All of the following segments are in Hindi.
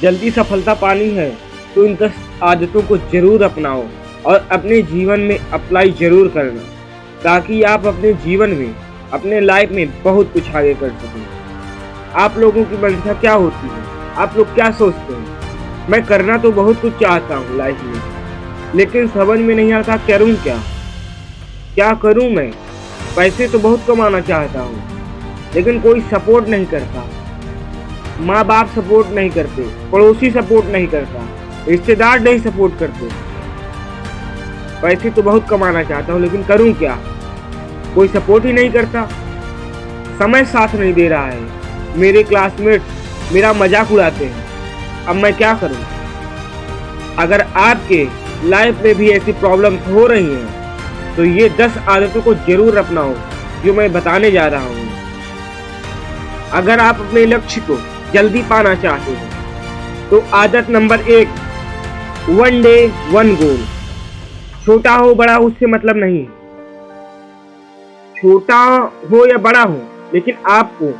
जल्दी सफलता पानी है तो इन 10 आदतों को जरूर अपनाओ और अपने जीवन में अप्लाई जरूर करना, ताकि आप अपने जीवन में, अपने लाइफ में बहुत कुछ आगे कर सकें। आप लोगों की मंशा क्या होती है? आप लोग क्या सोचते हैं? मैं करना तो बहुत कुछ चाहता हूँ लाइफ में, लेकिन समझ में नहीं आता करूँ क्या करूँ मैं। पैसे तो बहुत कमाना चाहता हूँ, लेकिन कोई सपोर्ट नहीं करता। माँ बाप सपोर्ट नहीं करते, पड़ोसी सपोर्ट नहीं करता, रिश्तेदार नहीं सपोर्ट करते। पैसे तो बहुत कमाना चाहता हूँ, लेकिन करूँ क्या? कोई सपोर्ट ही नहीं करता। समय साथ नहीं दे रहा है। मेरे क्लासमेट्स मेरा मजाक उड़ाते हैं। अब मैं क्या करूँ? अगर आपके लाइफ में भी ऐसी प्रॉब्लम्स हो रही हैं तो ये 10 आदतों को जरूर अपनाओ जो मैं बताने जा रहा हूँ। अगर आप अपने लक्ष्य को जल्दी पाना चाहते हो तो आदत नंबर 1, 1 डे 1 गोल। छोटा हो बड़ा हो उससे मतलब नहीं, छोटा हो या बड़ा हो, लेकिन आपको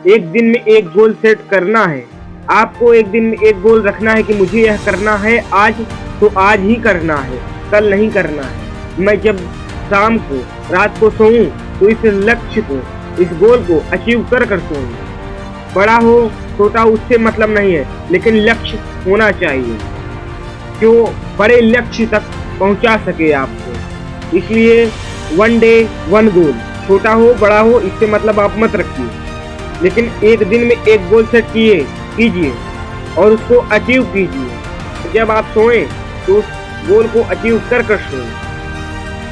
एक दिन में एक गोल सेट करना है। आपको एक दिन में एक गोल रखना है कि मुझे यह करना है आज, तो आज ही करना है, कल नहीं करना है। मैं जब शाम को, रात को सोऊं तो इस लक्ष्य को, इस गोल को अचीव कर सोऊं। बड़ा हो छोटा उससे मतलब नहीं है, लेकिन लक्ष्य होना चाहिए जो बड़े लक्ष्य तक पहुंचा सके आपको। इसलिए 1 डे 1 गोल, छोटा हो बड़ा हो इससे मतलब आप मत रखिए, लेकिन एक दिन में एक गोल सेट कीजिए और उसको अचीव कीजिए। जब आप सोएं तो उस गोल को अचीव कर सोएं।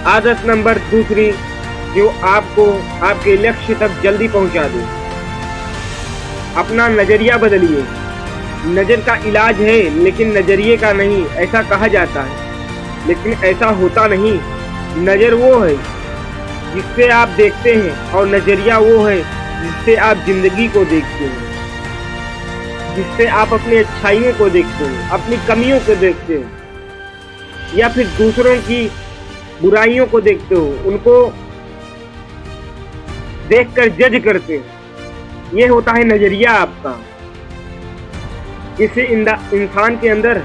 आदत नंबर 2 जो आपको आपके लक्ष्य तक जल्दी पहुंचा दे, अपना नजरिया बदलिए। नजर का इलाज है लेकिन नजरिए का नहीं, ऐसा कहा जाता है, लेकिन ऐसा होता नहीं। नजर वो है जिससे आप देखते हैं और नजरिया वो है जिससे आप जिंदगी को देखते हैं, जिससे आप अपनी अच्छाइयों को देखते हैं, अपनी कमियों को देखते हैं, या फिर दूसरों की बुराइयों को देखते हो, उनको देखकर जज करते हो। ये होता है नजरिया आपका। किसी इंसान के अंदर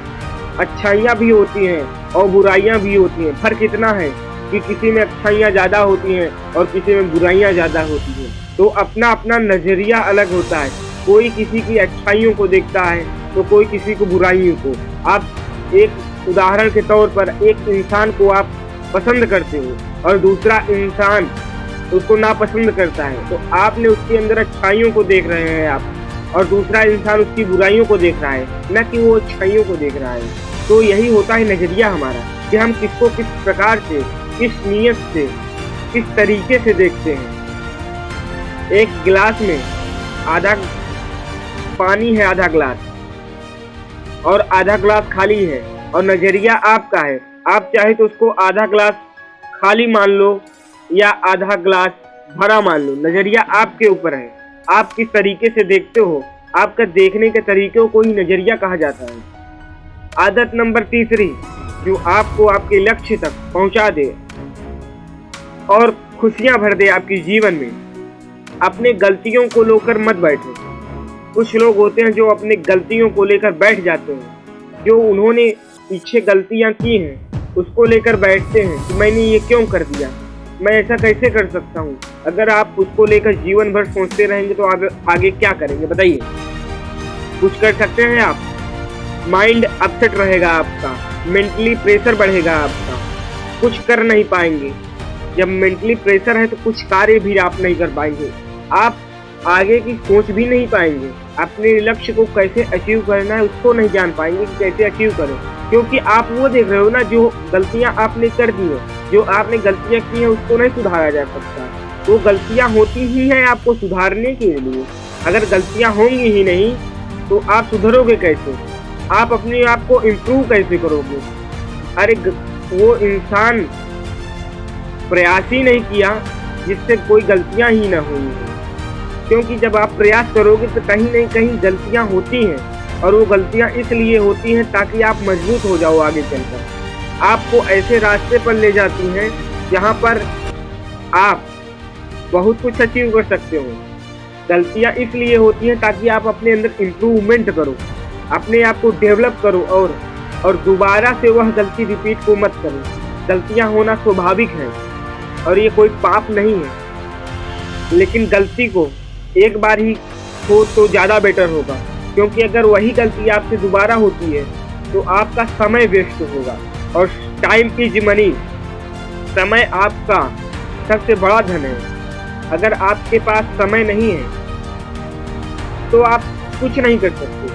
अच्छाइयाँ भी होती हैं और बुराइयाँ भी होती हैं। फर्क इतना है कि किसी में अच्छाइयाँ ज़्यादा होती हैं और किसी में बुराइयाँ ज़्यादा होती हैं, तो अपना अपना नजरिया अलग होता है। कोई किसी की अच्छाइयों को देखता है तो कोई किसी को बुराइयों को। आप एक उदाहरण के तौर पर एक इंसान को आप पसंद करते हो और दूसरा इंसान उसको नापसंद करता है, तो आपने उसके अंदर अच्छाइयों को देख रहे हैं आप, और दूसरा इंसान उसकी बुराइयों को देख रहा है, न कि वो अच्छाइयों को देख रहा है। तो यही होता है नजरिया हमारा, कि हम किसको किस प्रकार से, किस नीयत से, किस तरीके से देखते हैं। एक गिलास में आधा पानी है, आधा ग्लास, और आधा ग्लास खाली है, और नजरिया आपका है। आप चाहे तो उसको आधा ग्लास खाली मान लो या आधा ग्लास भरा मान लो। नजरिया आपके ऊपर है, आप किस तरीके से देखते हो। आपका देखने के तरीके को ही नजरिया कहा जाता है। आदत नंबर 3 जो आपको आपके लक्ष्य तक पहुंचा दे और खुशियां भर दे आपके जीवन में, अपने गलतियों को लेकर मत बैठो। कुछ लोग होते हैं जो अपने गलतियों को लेकर बैठ जाते हैं, जो उन्होंने पीछे गलतियां की हैं उसको लेकर बैठते हैं कि मैंने ये क्यों कर दिया, मैं ऐसा कैसे कर सकता हूँ। अगर आप उसको लेकर जीवन भर सोचते रहेंगे तो आगे क्या करेंगे बताइए? कुछ कर सकते हैं आप? माइंड अपसेट रहेगा आपका, मेंटली प्रेशर बढ़ेगा आपका, कुछ कर नहीं पाएंगे। जब मेंटली प्रेशर है तो कुछ कार्य भी आप नहीं कर पाएंगे, आप आगे की सोच भी नहीं पाएंगे। अपने लक्ष्य को कैसे अचीव करना है उसको नहीं जान पाएंगे कि कैसे अचीव करें, क्योंकि आप वो देख रहे हो ना जो गलतियां आपने कर दी है। जो आपने गलतियां की हैं उसको नहीं सुधारा जा सकता, वो गलतियां होती ही हैं आपको सुधारने के लिए। अगर गलतियां होंगी ही नहीं तो आप सुधरोगे कैसे? आप अपने आप को इम्प्रूव कैसे करोगे? अरे वो इंसान प्रयास ही नहीं किया जिससे कोई गलतियां ही ना हुई, क्योंकि जब आप प्रयास करोगे तो कहीं नहीं कहीं गलतियां होती हैं, और वो गलतियां इसलिए होती हैं ताकि आप मजबूत हो जाओ आगे चलकर। आपको ऐसे रास्ते पर ले जाती हैं जहां पर आप बहुत कुछ अचीव कर सकते हो। गलतियां इसलिए होती हैं ताकि आप अपने अंदर इम्प्रूवमेंट करो, अपने आप को डेवलप करो और दोबारा से वह गलती रिपीट को मत करो। गलतियां होना स्वाभाविक है और ये कोई पाप नहीं है, लेकिन गलती को एक बार ही हो तो ज़्यादा बेटर होगा, क्योंकि अगर वही गलती आपसे दोबारा होती है तो आपका समय वेस्ट होगा। और टाइम इज मनी, समय आपका सबसे बड़ा धन है। अगर आपके पास समय नहीं है तो आप कुछ नहीं कर सकते।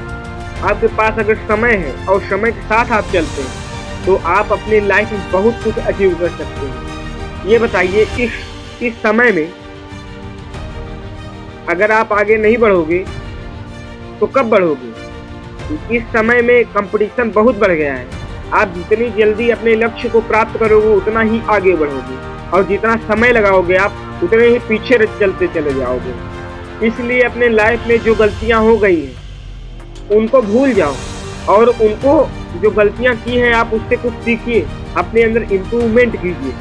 आपके पास अगर समय है और समय के साथ आप चलते हैं तो आप अपनी लाइफ में बहुत कुछ अचीव कर सकते हैं। ये बताइए, इस समय में अगर आप आगे नहीं बढ़ोगे तो कब बढ़ोगे? इस समय में कंपटीशन बहुत बढ़ गया है। आप जितनी जल्दी अपने लक्ष्य को प्राप्त करोगे उतना ही आगे बढ़ोगे, और जितना समय लगाओगे आप उतने ही पीछे चलते चले जाओगे। इसलिए अपने लाइफ में जो गलतियां हो गई हैं उनको भूल जाओ, और उनको जो गलतियां की हैं आप उससे कुछ सीखिए, अपने अंदर इम्प्रूवमेंट कीजिए,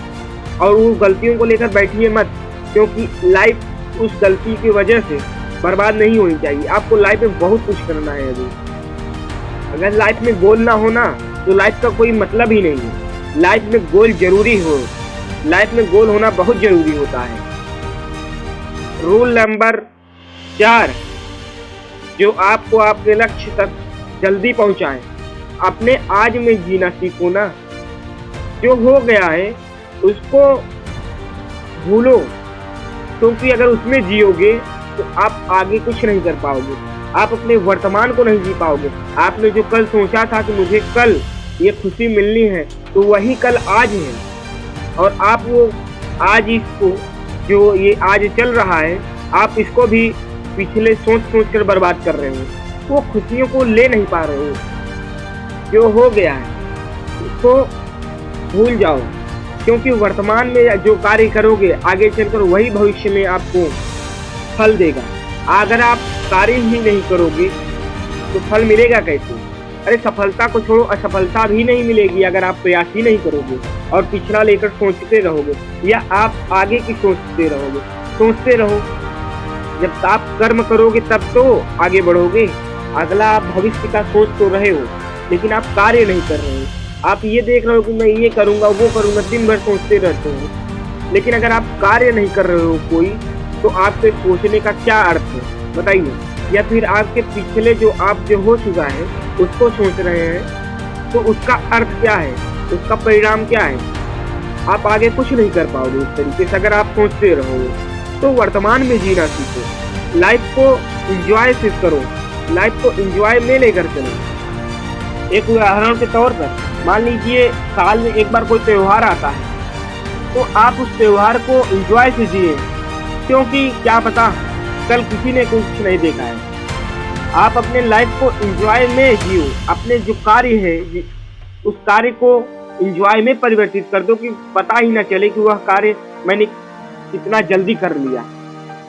और वो गलतियों को लेकर बैठिए मत, क्योंकि लाइफ उस गलती की वजह से बर्बाद नहीं होनी चाहिए। आपको लाइफ में बहुत कुछ करना है। अभी अगर लाइफ में गोल ना होना तो लाइफ का कोई मतलब ही नहीं है। लाइफ में गोल जरूरी हो, लाइफ में गोल होना बहुत जरूरी होता है। रूल नंबर 4, जो आपको आपके लक्ष्य तक जल्दी पहुंचाए, अपने आज में जीना सीखो ना। जो हो गया है उसको भूलो, क्योंकि अगर उसमें जियोगे तो आप आगे कुछ नहीं कर पाओगे। आप अपने वर्तमान को नहीं जी पाओगे। आपने जो कल सोचा था कि मुझे कल ये खुशी मिलनी है, तो वही कल आज है, और आप वो आज इसको जो ये आज चल रहा है आप इसको भी पिछले सोच कर बर्बाद कर रहे हो। वो खुशियों को ले नहीं पा रहे हो। जो हो गया है उसको भूल जाओ, क्योंकि वर्तमान में जो कार्य करोगे आगे चलकर वही भविष्य में आपको फल देगा। अगर आप कार्य ही नहीं करोगे तो फल मिलेगा कैसे? अरे सफलता को छोड़ो, असफलता भी नहीं मिलेगी अगर आप प्रयास ही नहीं करोगे और पिछड़ा लेकर सोचते रहोगे, या आप आगे की सोचते रहोगे। सोचते रहो, जब आप कर्म करोगे तब तो आगे बढ़ोगे। अगला आप भविष्य का सोच तो रहे हो, लेकिन आप कार्य नहीं कर रहे हो। आप ये देख रहे हो कि मैं ये करूँगा वो करूँगा, दिन भर सोचते रहते हो, लेकिन अगर आप कार्य नहीं कर रहे हो कोई, तो आपके सोचने का क्या अर्थ है बताइए? या फिर आपके पिछले जो हो चुका है उसको सोच रहे हैं, तो उसका अर्थ क्या है? उसका परिणाम क्या है? आप आगे कुछ नहीं कर पाओगे इस तरीके से अगर आप सोचते रहोगे। तो वर्तमान में जीना सीखो, लाइफ को एंजॉय से करो, लाइफ को एंजॉय में लेकर चलो। एक उदाहरण के तौर पर मान लीजिए साल में एक बार कोई त्यौहार आता है, तो आप उस त्यौहार को एंजॉय से जिए, क्योंकि क्या पता कल किसी ने कुछ नहीं देखा है। आप अपने लाइफ को एंजॉय में जियो। अपने जो कार्य है उस कार्य को एंजॉय में परिवर्तित कर दो, कि पता ही ना चले कि वह कार्य मैंने कितना जल्दी कर लिया।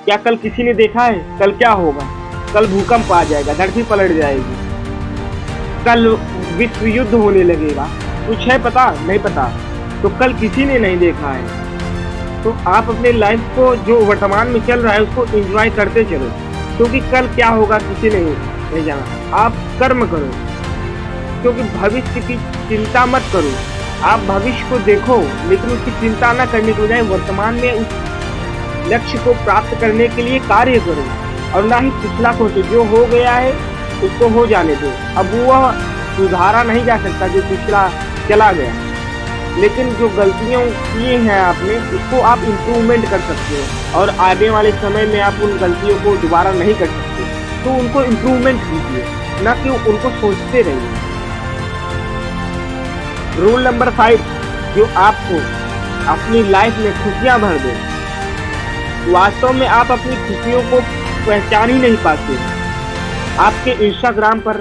क्या कल किसी ने देखा है? कल क्या होगा? कल भूकंप आ जाएगा, धरती पलट जाएगी, कल विश्व युद्ध होने लगेगा। कुछ है पता? नहीं पता। तो कल किसी ने नहीं देखा है। तो आप अपने लाइफ को जो वर्तमान में चल रहा है उसको एंजॉय करते चलो, क्योंकि कल क्या होगा किसी ने नहीं जाना। आप कर्म करो, क्योंकि भविष्य की चिंता मत करो। आप भविष्य को देखो, लेकिन उसकी चिंता न करने के बजाय वर्तमान में उस लक्ष्य को प्राप्त करने के लिए कार्य करो, और ना ही पिछला सोचो। जो हो गया है उसको हो जाने दो। अब वह सुधारा नहीं जा सकता जो पिछला चला गया, लेकिन जो गलतियां की हैं आपने उसको आप इम्प्रूवमेंट कर सकते हो, और आने वाले समय में आप उन गलतियों को दोबारा नहीं कर सकते। तो उनको इम्प्रूवमेंट कीजिए, ना कि उनको सोचते रहिए। रूल नंबर 5, जो आपको अपनी लाइफ में खुशियां भर दे। वास्तव में आप अपनी खुशियों को पहचान ही नहीं पाते। आपके इंस्टाग्राम पर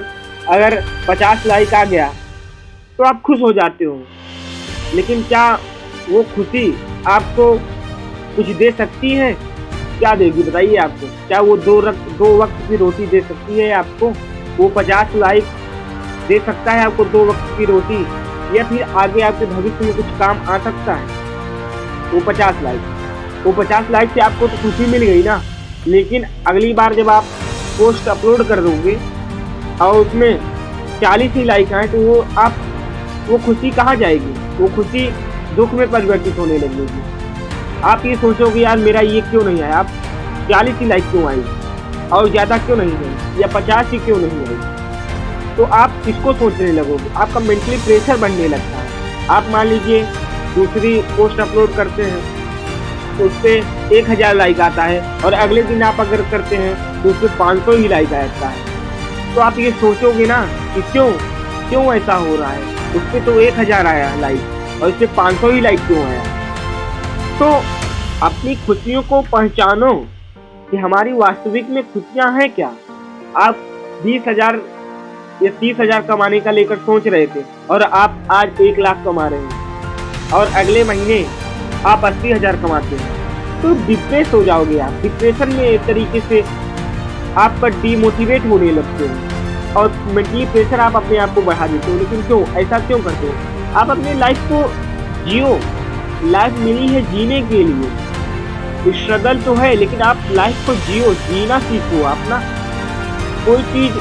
अगर 50 लाइक आ गया तो आप खुश हो जाते हो, लेकिन क्या वो खुशी आपको कुछ दे सकती है? क्या देगी बताइए आपको? क्या वो दो वक्त की रोटी दे सकती है आपको? वो 50 लाइक दे सकता है आपको 2 वक्त की रोटी, या फिर आगे आपके भविष्य में कुछ काम आ सकता है? वो 50 लाइक से आपको तो खुशी मिल गई ना, लेकिन अगली बार जब आप पोस्ट अपलोड कर दोगे और उसमें 40 ही लाइक आए तो वो खुशी कहाँ जाएगी? वो खुशी दुख में परिवर्तित होने लगेगी। आप ये सोचोगे यार मेरा ये क्यों नहीं आया, आप 40 ही लाइक क्यों आई और ज़्यादा क्यों नहीं आई या 50 ही क्यों नहीं आई? तो आप किसको सोचने लगोगे? आपका मेंटली प्रेशर बनने लगता है। आप मान लीजिए दूसरी पोस्ट अपलोड करते हैं तो उस पर 1000 लाइक आता है और अगले दिन आप अगर करते हैं तो उस पर 500 ही लाइक आता है। तो आप ये सोचोगे ना कि क्यों ऐसा हो रहा है? उस पर तो 1000 आया लाइक और इस पर 500 ही लाइक क्यों आया? तो अपनी खुशियों को पहचानो कि हमारी वास्तविक में खुशियाँ हैं क्या। आप 20,000 या 30,000 कमाने का लेकर सोच रहे थे और आप आज 1 लाख कमा रहे हैं और अगले महीने आप 80,000 कमाते हैं तो डिप्रेस हो जाओगे। आप डिप्रेशन में एक तरीके से आपका डीमोटिवेट होने लगते हैं और मेंटली प्रेशर आप अपने आप को बढ़ा देते हो। लेकिन क्यों ऐसा क्यों करते हो? आप अपनी लाइफ को जियो। लाइफ मिली है जीने के लिए। स्ट्रगल तो है लेकिन आप लाइफ को जियो, जीना सीखो। आप ना कोई चीज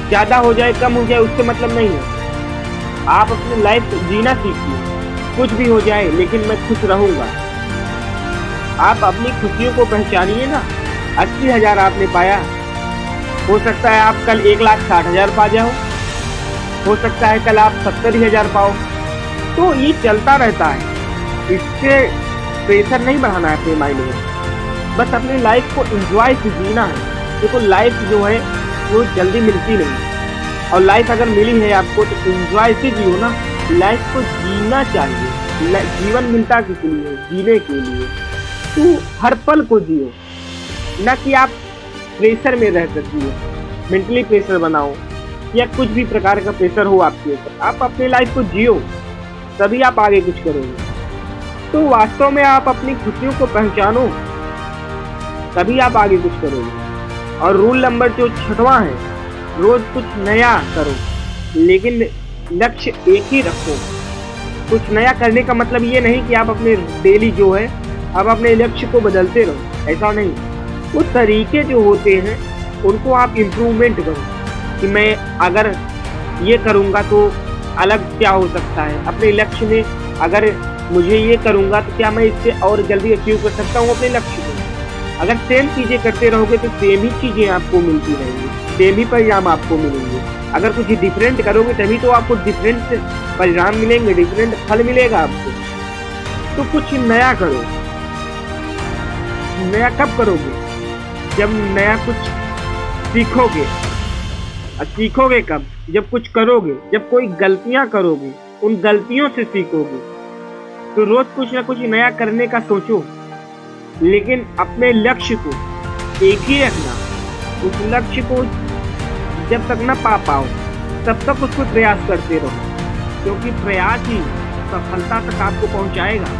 ज्यादा हो जाए कम हो जाए उससे मतलब नहीं है। आप अपनी लाइफ जीना सीखिए। कुछ भी हो जाए लेकिन मैं खुश रहूंगा। आप अपनी खुशियों को पहचानिए ना। 80,000 आपने पाया, हो सकता है आप कल 1,60,000 पा जाओ, हो सकता है कल आप 70,000 पाओ। तो ये चलता रहता है, इससे प्रेशर नहीं बढ़ाना है अपने माइंड में। बस अपनी लाइफ को एंजॉय से जीना है। देखो लाइफ जो है वो जल्दी मिलती नहीं और लाइफ अगर मिली है आपको तो एंजॉय से जियो ना। लाइफ को जीना चाहिए। जीवन मिलता किस लिए? जीने के लिए। तो हर पल को जियो, ना कि आप प्रेशर में रह सकती मेंटली प्रेशर बनाओ या कुछ भी प्रकार का प्रेशर हो आपके ऊपर। आप अपनी लाइफ को जियो, तभी आप आगे कुछ करोगे। तो वास्तव में आप अपनी खुशियों को पहचानो, तभी आप आगे कुछ करोगे। और रूल नंबर जो 6वां है, रोज कुछ नया करो लेकिन लक्ष्य एक ही रखो। कुछ नया करने का मतलब ये नहीं कि आप अपने डेली जो है आप अपने लक्ष्य को बदलते रहो, ऐसा नहीं। वो तरीके जो होते हैं उनको आप इम्प्रूवमेंट करो कि मैं अगर ये करूँगा तो अलग क्या हो सकता है। अपने लक्ष्य में अगर मुझे ये करूँगा तो क्या मैं इससे और जल्दी अचीव कर सकता हूँ अपने लक्ष्य को। अगर सेम चीज़ें करते रहोगे तो सेम ही चीज़ें आपको मिलती रहेंगी, सेम ही परिणाम आपको मिलेंगे। अगर कुछ डिफरेंट करोगे तभी तो आपको डिफरेंट परिणाम मिलेंगे, डिफरेंट फल मिलेगा आपको। तो कुछ नया करो। नया कब करोगे? जब नया कुछ सीखोगे। और सीखोगे कब? जब कुछ करोगे, जब कोई गलतियां करोगे, उन गलतियों से सीखोगे। तो रोज कुछ ना कुछ नया करने का सोचो, लेकिन अपने लक्ष्य को एक ही रखना। उस लक्ष्य को जब तक न पा पाओ तब तक उसको प्रयास करते रहो, क्योंकि प्रयास ही सफलता तक आपको पहुंचाएगा।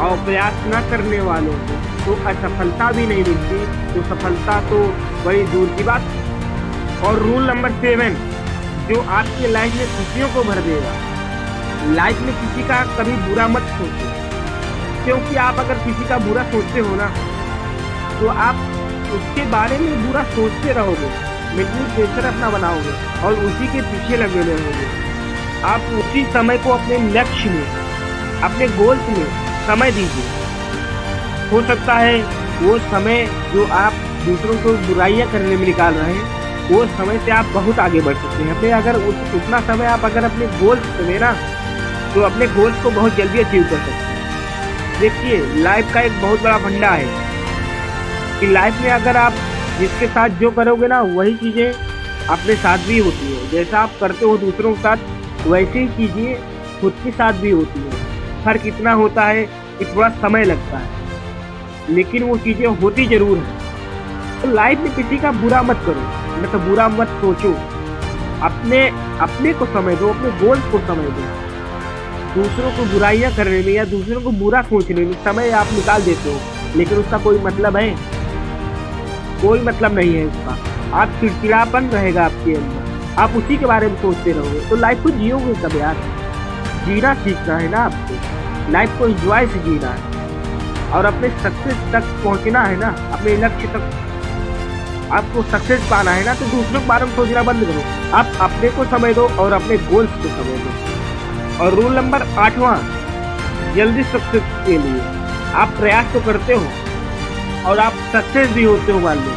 और प्रयास न करने वालों को तो असफलता भी नहीं मिलती, तो सफलता तो बड़ी दूर की बात। और रूल नंबर 7 जो आपकी लाइफ में खुशियों को भर देगा। लाइफ में किसी का कभी बुरा मत सोचो, क्योंकि आप अगर किसी का बुरा सोचते हो ना तो आप उसके बारे में बुरा सोचते रहोगे, मेंटली प्रेशर अपना बनाओगे और उसी के पीछे लगे रहोगे। आप उसी समय को अपने लक्ष्य में, अपने गोल्स में समय दीजिए। हो सकता है वो समय जो आप दूसरों को बुराइयां करने में निकाल रहे हैं, वो समय से आप बहुत आगे बढ़ सकते हैं। अपने अगर उतना समय आप अगर अपने गोल्स में ना तो अपने गोल्स को बहुत जल्दी अचीव कर सकते हैं। देखिए लाइफ का एक बहुत बड़ा फंडा है कि लाइफ में अगर आप जिसके साथ जो करोगे ना वही चीज़ें अपने साथ भी होती है। जैसा आप करते हो दूसरों के साथ वैसे ही चीज़ें खुद के साथ भी होती है। फर्क इतना होता है कि थोड़ा समय लगता है, लेकिन वो चीज़ें होती ज़रूर हैं। तो लाइफ में किसी का बुरा मत करो, मतलब बुरा मत सोचो। अपने को समय दो, अपने गोल्स को समय दो। दूसरों को बुराइयां करने में या दूसरों को बुरा सोचने में समय आप निकाल देते हो, लेकिन उसका कोई मतलब है? कोई मतलब नहीं है उसका। आप चिड़चिड़ापन रहेगा आपके अंदर, आप उसी के बारे में सोचते रहोगे तो लाइफ को जियोगे कब यार? जीना सीखना है ना आपको, लाइफ को एंजॉय से जीना है और अपने सक्सेस तक पहुंचना है ना, अपने लक्ष्य तक आपको सक्सेस पाना है ना, तो दूसरों के बारे में सोचना बंद करो। आप अपने को समय दो और अपने गोल्स को समय दो। और रूल नंबर 8वां, जल्दी सक्सेस के लिए आप प्रयास तो करते हो और आप सक्सेस भी होते हो मान लो,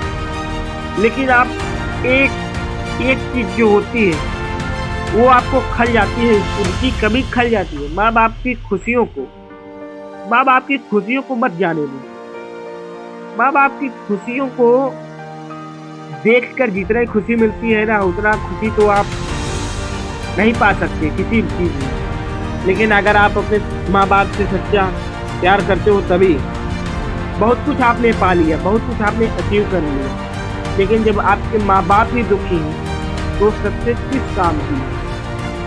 लेकिन आप एक चीज जो होती है वो आपको खल जाती है, उनकी कमी खल जाती है। माँ बाप की खुशियों को मत जाने दो। माँ बाप की खुशियों को देखकर जितना खुशी मिलती है ना, उतना खुशी तो आप नहीं पा सकते किसी भी चीज में। लेकिन अगर आप अपने माँ बाप से सच्चा प्यार करते हो तभी बहुत कुछ आपने पा लिया, बहुत कुछ आपने अचीव कर लिया। लेकिन जब आपके माँ बाप ही दुखी हैं तो सक्सेस किस काम की?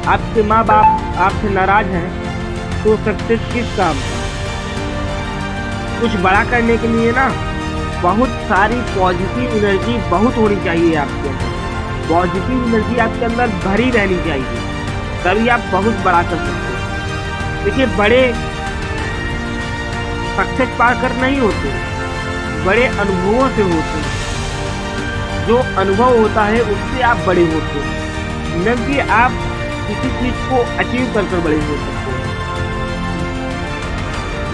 आपके माँ बाप आपसे नाराज हैं तो सक्सेस किस काम का? कुछ बड़ा करने के लिए ना बहुत सारी पॉजिटिव एनर्जी बहुत होनी चाहिए आपके अंदर। पॉजिटिव एनर्जी आपके अंदर भरी रहनी चाहिए, तभी आप बहुत बड़ा कर सकते हो। देखिए, बड़े सक्सेस पाकर नहीं होते, बड़े अनुभवों से होते हैं। जो अनुभव होता है उससे आप बड़े होते हैं, न कि आप किसी चीज को अचीव कर बड़े हो सकते हैं।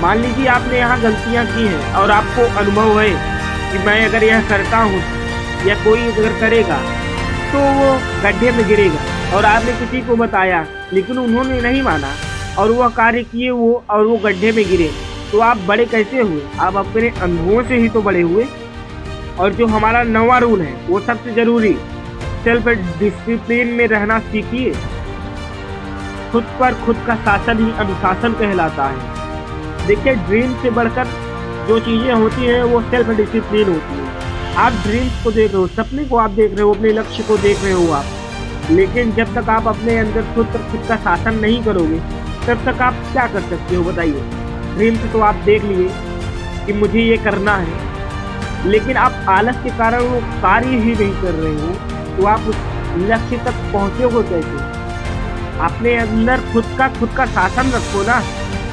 मान लीजिए आपने यहाँ गलतियाँ की हैं और आपको अनुभव है कि मैं अगर यह करता हूँ या कोई अगर करेगा तो वो गड्ढे में गिरेगा, और आपने किसी को बताया लेकिन उन्होंने नहीं माना और वह कार्य किए वो और वो गड्ढे में गिरे, तो आप बड़े कैसे हुए? आप अपने अनुभवों से ही तो बड़े हुए। और जो हमारा 9वां रूल है वो सबसे जरूरी, सेल्फ डिसिप्लिन में रहना सीखिए। खुद पर खुद का शासन ही अनुशासन कहलाता है। देखिए, ड्रीम से बढ़कर जो चीजें होती हैं वो सेल्फ डिसिप्लिन होती है। आप ड्रीम्स को देख रहे हो, सपने को आप देख रहे हो, अपने लक्ष्य को देख रहे हो आप, लेकिन जब तक आप अपने अंदर खुद का शासन नहीं करोगे तब तक आप क्या कर सकते हो बताइए? ड्रीम्स तो आप देख लिए कि मुझे ये करना है, लेकिन आप आलस के कारण वो कार्य ही नहीं कर रहे हो, तो आप उस लक्ष्य तक पहुंचोगे कैसे? अपने अंदर खुद का शासन रखो ना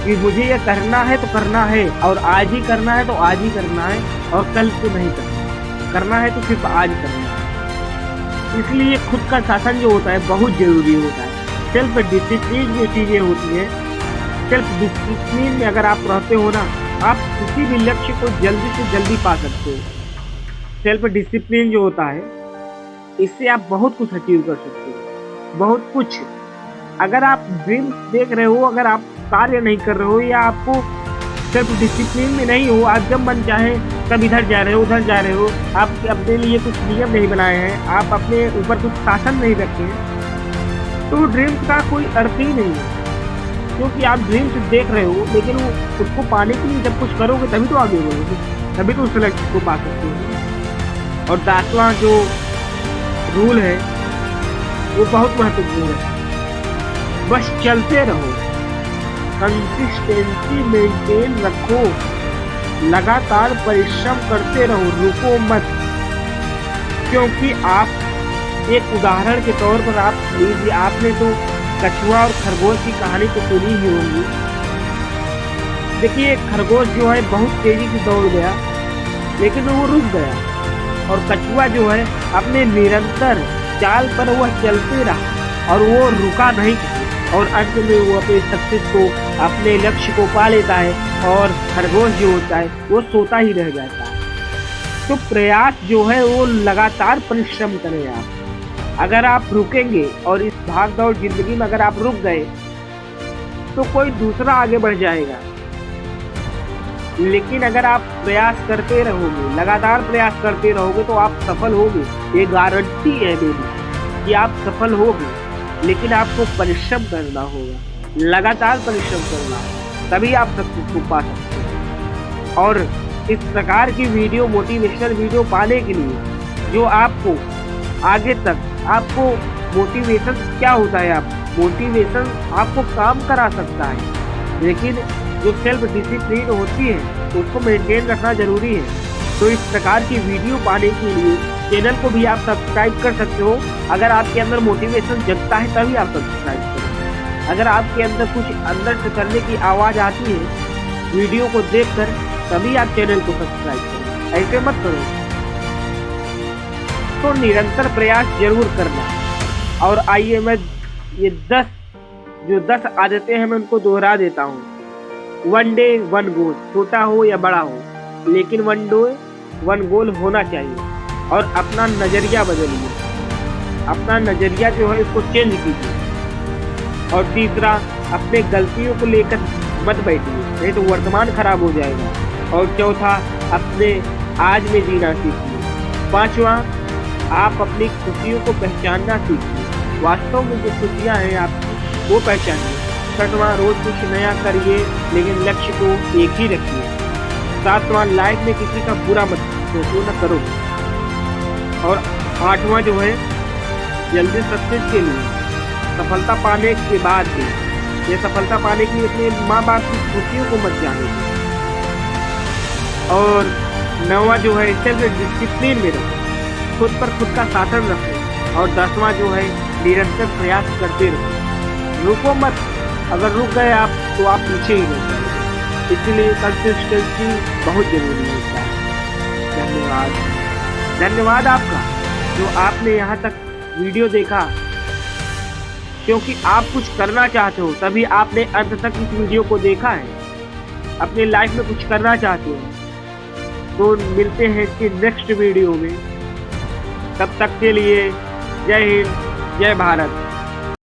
कि मुझे ये करना है तो करना है, और आज ही करना है तो आज ही करना है, और कल को नहीं करना है तो सिर्फ आज करना है। इसलिए खुद का शासन जो होता है बहुत जरूरी होता है। सेल्फ डिसिप्लिन जो चीजें होती है, सेल्फ डिसिप्लिन में अगर आप रहते हो ना, आप किसी भी लक्ष्य को जल्दी से जल्दी पा सकते हो। सेल्फ डिसिप्लिन जो होता है इससे आप बहुत कुछ अचीव कर सकते हो, बहुत कुछ। अगर आप ड्रीम देख रहे हो, अगर आप कार्य नहीं कर रहे हो या आपको सेल्फ डिसिप्लिन में नहीं हो, आप जब मन चाहे तब इधर जा रहे हो उधर जा रहे हो, आप अपने लिए कुछ नियम नहीं बनाए हैं, आप अपने ऊपर कुछ शासन नहीं रखते हैं, तो ड्रीम्स का कोई अर्थ ही नहीं है। क्योंकि आप ड्रीम्स देख रहे हो, लेकिन वो उसको पाने के लिए जब कुछ करोगे तभी तो आगे बढ़ोगे, तभी तो उस लक्ष्य को पा सकते हो। और 10वां जो रूल है वो बहुत महत्वपूर्ण है, बस चलते रहो, कंसिस्टेंसी मेंटेन रखो, लगातार परिश्रम करते रहो, रुको मत। क्योंकि आप एक उदाहरण के तौर पर आप लीजिए, आपने तो कछुआ और खरगोश की कहानी तो सुनी ही होगी। देखिए, खरगोश जो है बहुत तेजी से दौड़ गया, लेकिन वो रुक गया, और कछुआ जो है अपने निरंतर चाल पर वह चलते रहा और वो रुका नहीं, और अंत में वो अपने सक्सेस को, अपने लक्ष्य को पा लेता है, और खरगोश जो होता है वो सोता ही रह जाता है। तो प्रयास जो है वो लगातार परिश्रम करें आप। अगर आप रुकेंगे और इस भाग दौड़ जिंदगी में अगर आप रुक गए तो कोई दूसरा आगे बढ़ जाएगा, लेकिन अगर आप प्रयास करते रहोगे, लगातार प्रयास करते रहोगे तो आप सफल होगे। ये गारंटी है मेरी कि आप सफल होगे, लेकिन आपको परिश्रम करना होगा, लगातार परिश्रम करना होगा, तभी आप सक्सेस को पा सकते हैं। और इस प्रकार की वीडियो, मोटिवेशनल वीडियो पाने के लिए जो आपको आगे तक, आपको मोटिवेशन क्या होता है, आप मोटिवेशन आपको काम करा सकता है, लेकिन जो सेल्फ डिसिप्लिन होती है उसको मेंटेन रखना जरूरी है। तो इस प्रकार की वीडियो पाने के लिए चैनल को भी आप सब्सक्राइब कर सकते हो। अगर आपके अंदर मोटिवेशन जगता है तभी आप सब्सक्राइब करें। अगर आपके अंदर कुछ अंदर से करने की आवाज़ आती है वीडियो को देखकर, तभी आप चैनल को सब्सक्राइब करें, ऐसे मत करो। दोस्तों निरंतर प्रयास जरूर करना। और आइए मैं ये 10 आदतें हैं मैं उनको दोहरा देता हूँ। 1 डे 1 गोल, छोटा हो या बड़ा हो, लेकिन 1 डे 1 गोल होना चाहिए। और अपना नजरिया बदलिए, अपना नजरिया जो है इसको चेंज कीजिए। और तीसरा, अपने गलतियों को लेकर मत बैठिए, नहीं तो वर्तमान खराब हो जाएगा। और चौथा, अपने आज में जीना सीखिए। पांचवा, आप अपनी खुशियों को पहचानना सीखिए, वास्तव में जो खुशियां हैं आपकी वो पहचानिए। छठवां, रोज कुछ नया करिए लेकिन लक्ष्य को एक ही रखिए। सातवां, लाइफ में किसी का बुरा मत सोचो, न करो। और आठवां जो है, जल्दी सक्सेस के लिए, सफलता पाने के बाद भी ये सफलता पाने के लिए अपने माँ बाप की खुशियों को मत जाने। और 9वां जो है, सेल्फ डिसिप्लिन में रहो, खुद पर खुद का शासन रखो। और 10वां जो है, निरंतर प्रयास करते रहो, रुको मत। अगर रुक गए आप तो आप पीछे ही रह जाएंगे। इसलिए कंसिस्टेंसी बहुत जरूरी होता है। धन्यवाद आपका जो आपने यहाँ तक वीडियो देखा, क्योंकि आप कुछ करना चाहते हो तभी आपने अंत तक इस वीडियो को देखा है। अपने लाइफ में कुछ करना चाहते हो तो मिलते हैं इसके नेक्स्ट वीडियो में। तब तक के लिए जय हिंद, जय भारत।